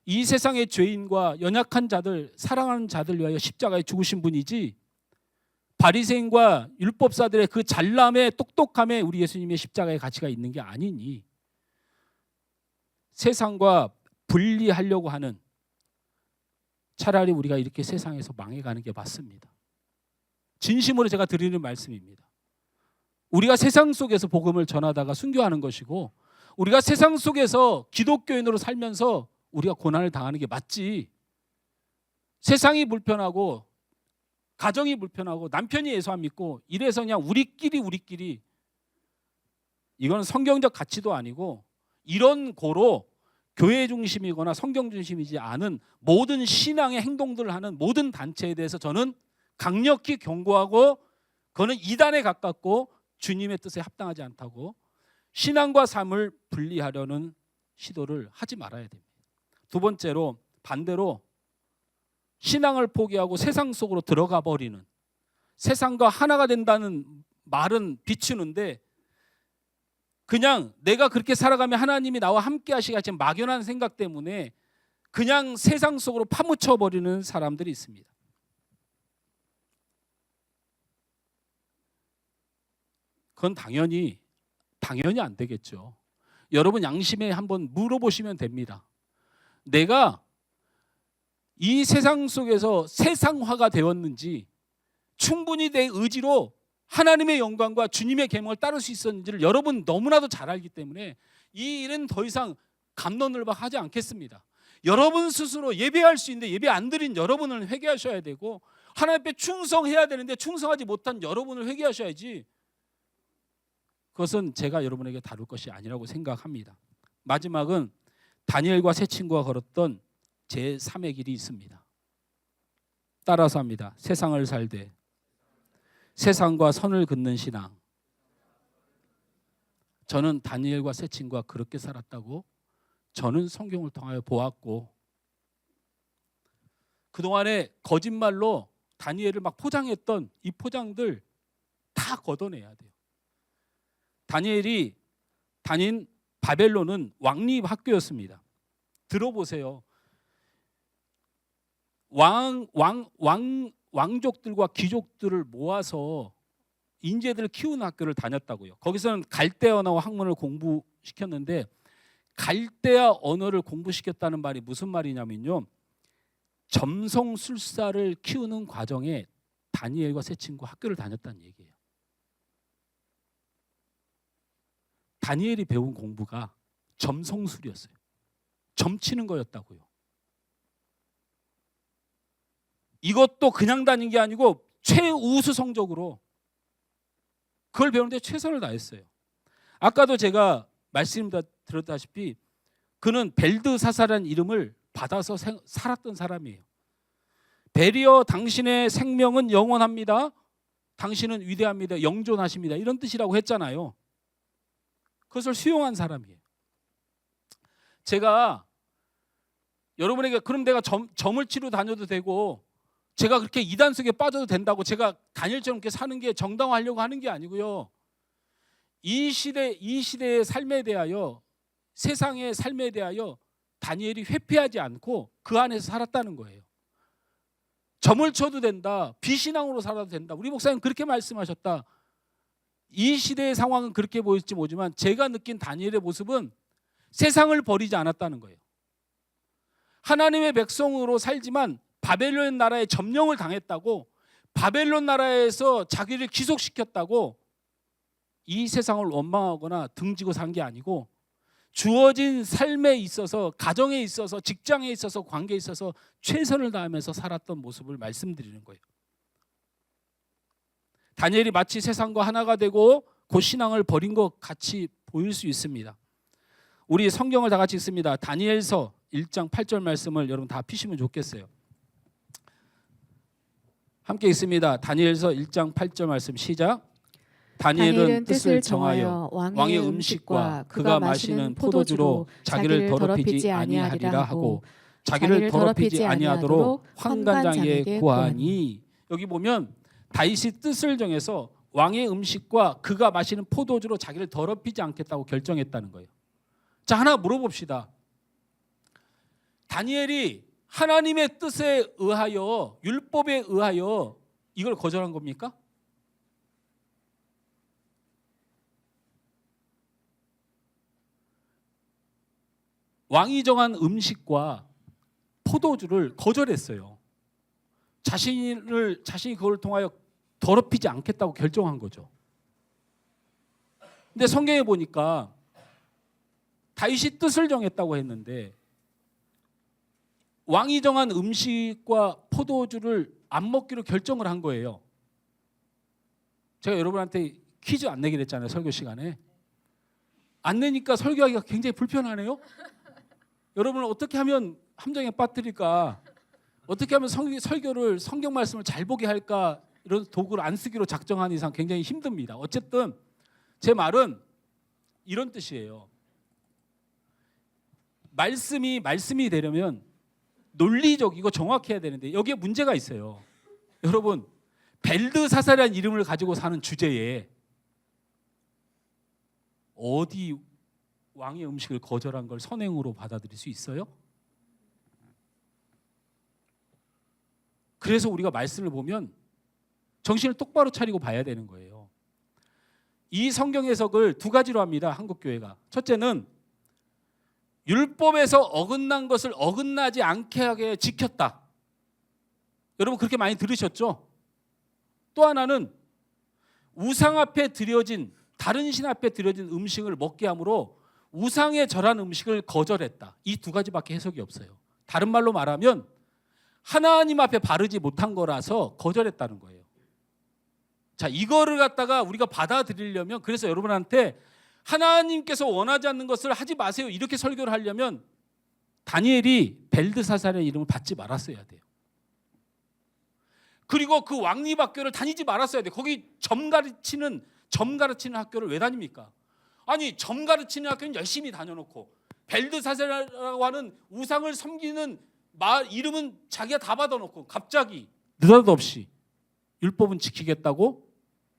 이 세상의 죄인과 연약한 자들, 사랑하는 자들 위하여 십자가에 죽으신 분이지 바리새인과 율법사들의 그 잘남의 똑똑함에 우리 예수님의 십자가의 가치가 있는 게 아니니 세상과 분리하려고 하는, 차라리 우리가 이렇게 세상에서 망해가는 게 맞습니다. 진심으로 제가 드리는 말씀입니다. 우리가 세상 속에서 복음을 전하다가 순교하는 것이고 우리가 세상 속에서 기독교인으로 살면서 우리가 고난을 당하는 게 맞지. 세상이 불편하고 가정이 불편하고 남편이 예수 안 믿고 이래서 그냥 우리끼리 이건 성경적 가치도 아니고 이런 고로 교회 중심이거나 성경 중심이지 않은 모든 신앙의 행동들을 하는 모든 단체에 대해서 저는 강력히 경고하고 그거는 이단에 가깝고 주님의 뜻에 합당하지 않다고 신앙과 삶을 분리하려는 시도를 하지 말아야 됩니다. 두 번째로 반대로 신앙을 포기하고 세상 속으로 들어가 버리는, 세상과 하나가 된다는 말은 비추는데 그냥 내가 그렇게 살아가면 하나님이 나와 함께 하시겠지 막연한 생각 때문에 그냥 세상 속으로 파묻혀 버리는 사람들이 있습니다. 그건 당연히 안 되겠죠. 여러분 양심에 한번 물어보시면 됩니다. 내가 이 세상 속에서 세상화가 되었는지 충분히 내 의지로 하나님의 영광과 주님의 계명을 따를 수 있었는지를 여러분 너무나도 잘 알기 때문에 이 일은 더 이상 갑론을박하지 않겠습니다. 여러분 스스로 예배할 수 있는데 예배 안 드린 여러분을 회개하셔야 되고 하나님 앞에 충성해야 되는데 충성하지 못한 여러분을 회개하셔야지. 그것은 제가 여러분에게 다룰 것이 아니라고 생각합니다. 마지막은 다니엘과 세 친구가 걸었던 제3의 길이 있습니다. 따라서 합니다. 세상을 살되 세상과 선을 긋는 신앙. 저는 다니엘과 세 친구가 그렇게 살았다고 저는 성경을 통하여 보았고 그동안에 거짓말로 다니엘을 막 포장했던 이 포장들 다 걷어내야 돼요. 다니엘이 다닌 바벨론은 왕립 학교였습니다. 들어보세요. 왕족들과 귀족들을 모아서 인재들을 키우는 학교를 다녔다고요. 거기서는 갈대아 언어와 학문을 공부시켰는데 갈대아 언어를 공부시켰다는 말이 무슨 말이냐면요. 점성술사를 키우는 과정에 다니엘과 세 친구 학교를 다녔다는 얘기예요. 다니엘이 배운 공부가 점성술이었어요. 점치는 거였다고요. 이것도 그냥 다닌 게 아니고 최우수 성적으로 그걸 배우는데 최선을 다했어요. 아까도 제가 말씀드렸다시피 그는 벨드사사라는 이름을 받아서 살았던 사람이에요. 베리어 당신의 생명은 영원합니다. 당신은 위대합니다. 영존하십니다. 이런 뜻이라고 했잖아요. 그것을 수용한 사람이에요. 제가 여러분에게 그럼 내가 점을 치러 다녀도 되고 제가 그렇게 이단 속에 빠져도 된다고 제가 다니엘처럼 이렇게 사는 게 정당화하려고 하는 게 아니고요. 이 시대의 삶에 대하여 세상의 삶에 대하여 다니엘이 회피하지 않고 그 안에서 살았다는 거예요. 점을 쳐도 된다. 비신앙으로 살아도 된다. 우리 목사님 그렇게 말씀하셨다. 이 시대의 상황은 그렇게 보일지 모르지만 제가 느낀 다니엘의 모습은 세상을 버리지 않았다는 거예요. 하나님의 백성으로 살지만 바벨론 나라의 점령을 당했다고 바벨론 나라에서 자기를 귀속시켰다고 이 세상을 원망하거나 등지고 산 게 아니고 주어진 삶에 있어서, 가정에 있어서, 직장에 있어서, 관계에 있어서 최선을 다하면서 살았던 모습을 말씀드리는 거예요. 다니엘이 마치 세상과 하나가 되고 그 신앙을 버린 것 같이 보일 수 있습니다. 우리 성경을 다 같이 읽습니다. 다니엘서 1장 8절 말씀을 여러분 다 피시면 좋겠어요. 함께 읽습니다. 다니엘서 1장 8절 말씀 시작. 다니엘은 뜻을 정하여 왕의 음식과 그가 마시는 포도주로 자기를 더럽히지 아니하리라 하고 자기를 더럽히지 아니하도록 환관장에게 구하니. 여기 보면 다윗이 뜻을 정해서 왕의 음식과 그가 마시는 포도주로 자기를 더럽히지 않겠다고 결정했다는 거예요. 자, 하나 물어봅시다. 다니엘이 하나님의 뜻에 의하여, 율법에 의하여 이걸 거절한 겁니까? 왕이 정한 음식과 포도주를 거절했어요. 자신이 그걸 통하여 더럽히지 않겠다고 결정한 거죠. 근데 성경에 보니까 다윗이 뜻을 정했다고 했는데 왕이 정한 음식과 포도주를 안 먹기로 결정을 한 거예요. 제가 여러분한테 퀴즈 안 내기로 했잖아요. 설교 시간에. 안 내니까 설교하기가 굉장히 불편하네요. 여러분은 어떻게 하면 함정에 빠뜨릴까, 어떻게 하면 설교를, 성경 말씀을 잘 보게 할까, 이런 도구를 안 쓰기로 작정한 이상 굉장히 힘듭니다. 어쨌든 제 말은 이런 뜻이에요. 말씀이 되려면 논리적이고 정확해야 되는데 여기에 문제가 있어요. 여러분, 벨드사살이라는 이름을 가지고 사는 주제에 어디 왕의 음식을 거절한 걸 선행으로 받아들일 수 있어요? 그래서 우리가 말씀을 보면 정신을 똑바로 차리고 봐야 되는 거예요. 이 성경 해석을 두 가지로 합니다. 한국교회가. 첫째는 율법에서 어긋난 것을 어긋나지 않게 하게 지켰다. 여러분 그렇게 많이 들으셨죠? 또 하나는 우상 앞에 드려진, 다른 신 앞에 드려진 음식을 먹게 함으로 우상에 절한 음식을 거절했다. 이 두 가지밖에 해석이 없어요. 다른 말로 말하면 하나님 앞에 바르지 못한 거라서 거절했다는 거예요. 자, 이거를 갖다가 우리가 받아들이려면, 그래서 여러분한테 하나님께서 원하지 않는 것을 하지 마세요 이렇게 설교를 하려면 다니엘이 벨드사살의 이름을 받지 말았어야 돼요. 그리고 그 왕립학교를 다니지 말았어야 돼요. 거기 점 가르치는 학교를 왜 다닙니까? 아니, 점 가르치는 학교는 열심히 다녀놓고 벨드사살이라고 하는 우상을 섬기는 이름은 자기가 다 받아놓고 갑자기 느닷없이 율법은 지키겠다고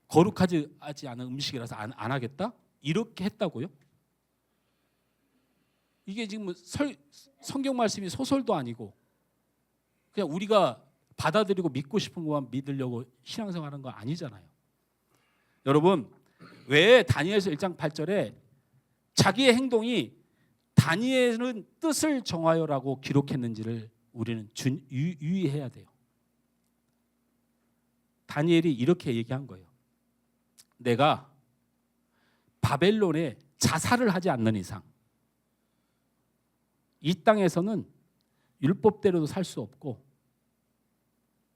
거룩하지 않은 음식이라서 안 하겠다? 이렇게 했다고요? 이게 지금 성경 말씀이 소설도 아니고 그냥 우리가 받아들이고 믿고 싶은 것만 믿으려고 신앙생활하는 거 아니잖아요. 여러분, 왜 다니엘서 1장 8절에 자기의 행동이 다니엘은 뜻을 정하여라고 기록했는지를 우리는 유의해야 돼요. 다니엘이 이렇게 얘기한 거예요. 내가 바벨론에 자살을 하지 않는 이상 이 땅에서는 율법대로도 살 수 없고,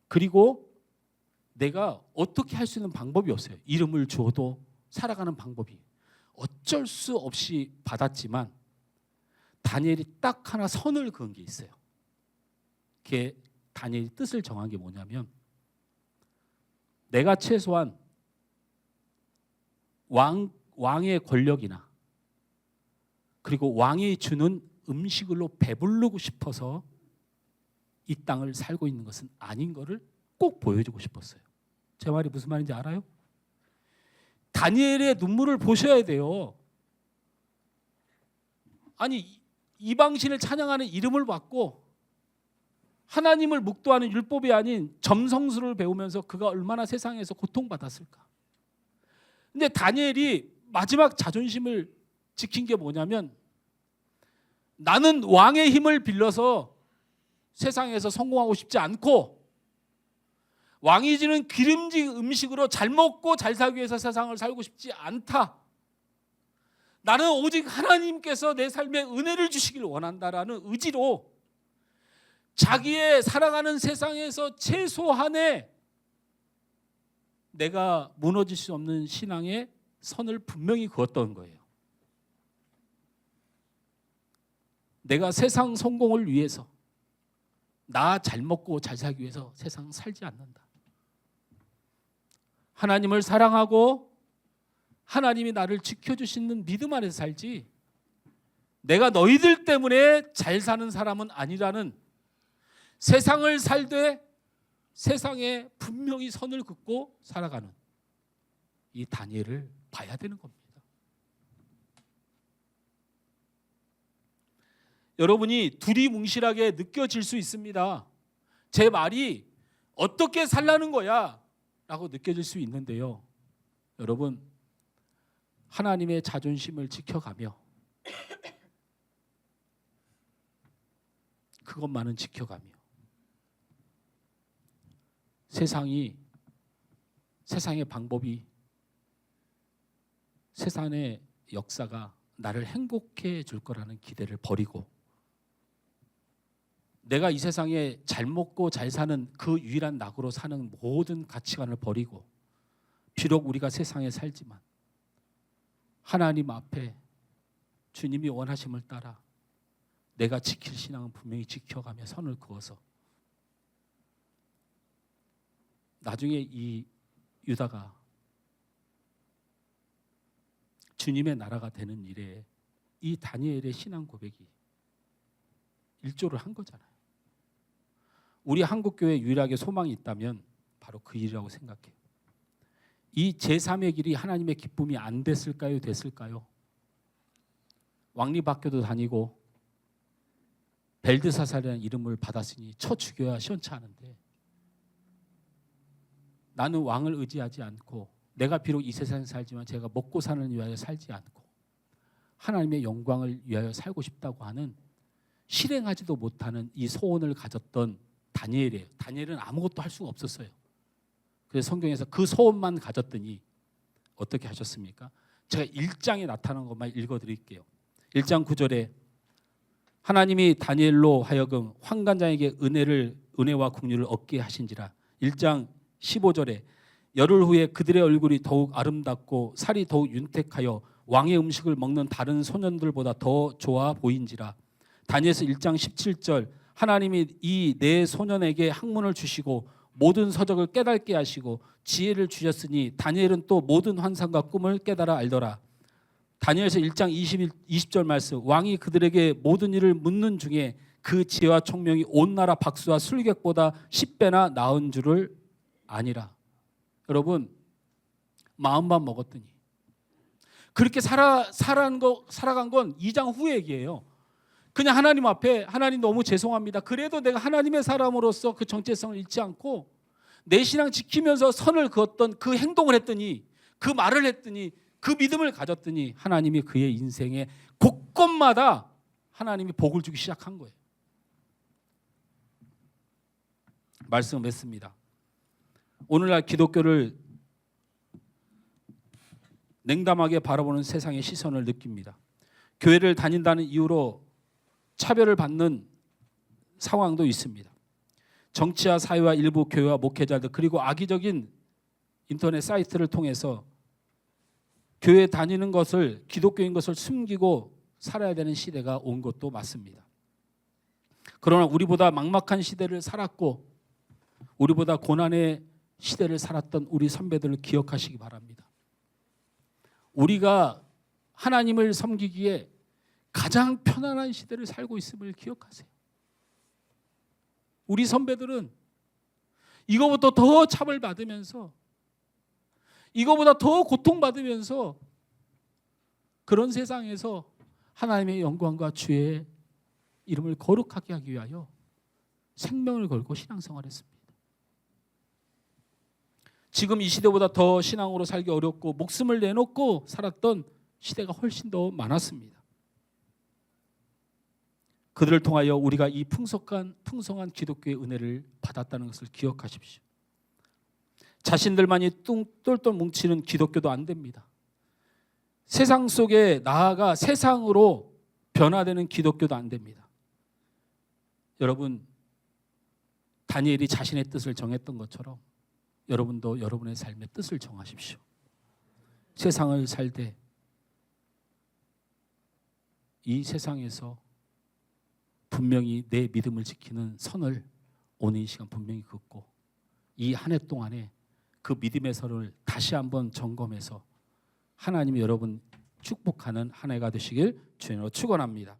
그리고 내가 어떻게 할 수 있는 방법이 없어요. 이름을 주어도 살아가는 방법이 어쩔 수 없이 받았지만 다니엘이 딱 하나 선을 그은 게 있어요. 그게 다니엘이 뜻을 정한 게 뭐냐면, 내가 최소한 왕의 권력이나 그리고 왕이 주는 음식으로 배부르고 싶어서 이 땅을 살고 있는 것은 아닌 것을 꼭 보여주고 싶었어요. 제 말이 무슨 말인지 알아요? 다니엘의 눈물을 보셔야 돼요. 아니, 이방신을 찬양하는 이름을 받고 하나님을 묵도하는 율법이 아닌 점성술을 배우면서 그가 얼마나 세상에서 고통받았을까. 근데 다니엘이 마지막 자존심을 지킨 게 뭐냐면, 나는 왕의 힘을 빌려서 세상에서 성공하고 싶지 않고 왕이 주는 기름진 음식으로 잘 먹고 잘 살기 위해서 세상을 살고 싶지 않다. 나는 오직 하나님께서 내 삶에 은혜를 주시길 원한다라는 의지로 자기의 살아가는 세상에서 최소한의 내가 무너질 수 없는 신앙의 선을 분명히 그었던 거예요. 내가 세상 성공을 위해서 나 잘 먹고 잘 살기 위해서 세상 살지 않는다. 하나님을 사랑하고 하나님이 나를 지켜주시는 믿음 안에서 살지, 내가 너희들 때문에 잘 사는 사람은 아니라는 세상을 살되 세상에 분명히 선을 긋고 살아가는 이 다니엘을 봐야 되는 겁니다. 여러분이 두리뭉실하게 느껴질 수 있습니다. 제 말이 어떻게 살라는 거야? 라고 느껴질 수 있는데요. 여러분, 하나님의 자존심을 지켜가며 그것만은 지켜가며 세상의 방법이, 세상의 역사가 나를 행복해 줄 거라는 기대를 버리고 내가 이 세상에 잘 먹고 잘 사는 그 유일한 낙으로 사는 모든 가치관을 버리고, 비록 우리가 세상에 살지만 하나님 앞에 주님이 원하심을 따라 내가 지킬 신앙은 분명히 지켜가며 선을 그어서 나중에 이 유다가 주님의 나라가 되는 일에 이 다니엘의 신앙 고백이 일조를 한 거잖아요. 우리 한국교회에 유일하게 소망이 있다면 바로 그 일이라고 생각해요. 이 제3의 길이 하나님의 기쁨이 안 됐을까요? 됐을까요? 왕립학교도 다니고 벨드사살이라는 이름을 받았으니 쳐 죽여야 시원찮은데, 나는 왕을 의지하지 않고 내가 비록 이 세상에 살지만 제가 먹고 사는 위하여 살지 않고 하나님의 영광을 위하여 살고 싶다고 하는 실행하지도 못하는 이 소원을 가졌던 다니엘이에요. 다니엘은 아무것도 할 수가 없었어요. 그래서 성경에서 그 소원만 가졌더니 어떻게 하셨습니까? 제가 1장에 나타난 것만 읽어드릴게요. 1장 9절에 하나님이 다니엘로 하여금 환관장에게 은혜와 긍휼을 얻게 하신지라. 1장 15절에 열흘 후에 그들의 얼굴이 더욱 아름답고 살이 더욱 윤택하여 왕의 음식을 먹는 다른 소년들보다 더 좋아 보인지라. 다니엘서 1장 17절 하나님이 이 네 소년에게 학문을 주시고 모든 서적을 깨닫게 하시고 지혜를 주셨으니 다니엘은 또 모든 환상과 꿈을 깨달아 알더라. 다니엘서 1장 20절 말씀, 왕이 그들에게 모든 일을 묻는 중에 그 지혜와 총명이 온 나라 박수와 술객보다 10배나 나은 줄을 아니라. 여러분, 마음만 먹었더니 그렇게 살아간 건 2장 후의 얘기예요. 그냥 하나님 앞에, 하나님 너무 죄송합니다. 그래도 내가 하나님의 사람으로서 그 정체성을 잃지 않고 내 신앙 지키면서 선을 그었던 그 행동을 했더니, 그 말을 했더니, 그 믿음을 가졌더니 하나님이 그의 인생에 곳곳마다 하나님이 복을 주기 시작한 거예요. 말씀을 맺습니다. 오늘날 기독교를 냉담하게 바라보는 세상의 시선을 느낍니다. 교회를 다닌다는 이유로 차별을 받는 상황도 있습니다. 정치와 사회와 일부 교회와 목회자들, 그리고 악의적인 인터넷 사이트를 통해서 교회 다니는 것을, 기독교인 것을 숨기고 살아야 되는 시대가 온 것도 맞습니다. 그러나 우리보다 막막한 시대를 살았고 우리보다 고난의 시대를 살았던 우리 선배들을 기억하시기 바랍니다. 우리가 하나님을 섬기기에 가장 편안한 시대를 살고 있음을 기억하세요. 우리 선배들은 이거보다 더 차별받으면서, 이거보다 더 고통받으면서 그런 세상에서 하나님의 영광과 주의 이름을 거룩하게 하기 위하여 생명을 걸고 신앙생활했습니다. 지금 이 시대보다 더 신앙으로 살기 어렵고 목숨을 내놓고 살았던 시대가 훨씬 더 많았습니다. 그들을 통하여 우리가 이 풍성한 기독교의 은혜를 받았다는 것을 기억하십시오. 자신들만이 똘똘 뭉치는 기독교도 안 됩니다. 세상 속에 나아가 세상으로 변화되는 기독교도 안 됩니다. 여러분, 다니엘이 자신의 뜻을 정했던 것처럼 여러분도 여러분의 삶의 뜻을 정하십시오. 세상을 살되 이 세상에서 분명히 내 믿음을 지키는 선을 오늘 이 시간 분명히 긋고 이 한 해 동안에 그 믿음의 선을 다시 한번 점검해서 하나님이 여러분 축복하는 한 해가 되시길 주님으로 축원합니다.